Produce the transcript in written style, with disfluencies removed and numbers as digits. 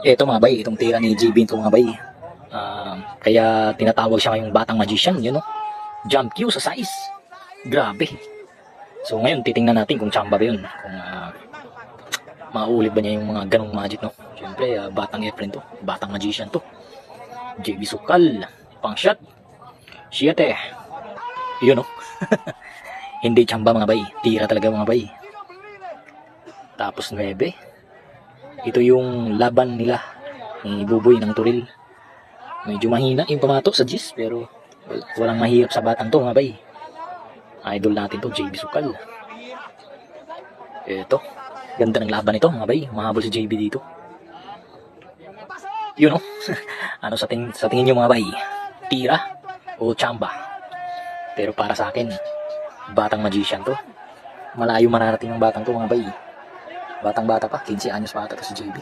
Ito mga bay, itong tira ni JB ito mga bay. Kaya tinatawag siya ngayong batang magician, yun no? Jump Q sa size. Grabe. So ngayon titingnan natin kung chamba ba yun. Kung mauulit ba niya yung mga ganong magic, no? Siyempre, batang Efren to. Batang magician to. JB Sukal. Pang shot. Siete. Yun no? Hindi chamba mga bay. Tira talaga mga bay. Tapos 9. Ito yung laban nila ni Buboy ng Turil. Medyo mahina yung pamato sa Gis, pero walang mahirap sa batang to mga bay. Idol natin to, JB Sukal. Ito, ganda ng laban nito mga bay. Mahabol si JB dito. Yun no? Ano sa tingin nyo mga bay? Tira o chamba? Pero para sa akin, batang magician to. Malayo mararating ang batang to mga bay. Batang bata pa, 15 anyos pa ata to si JB.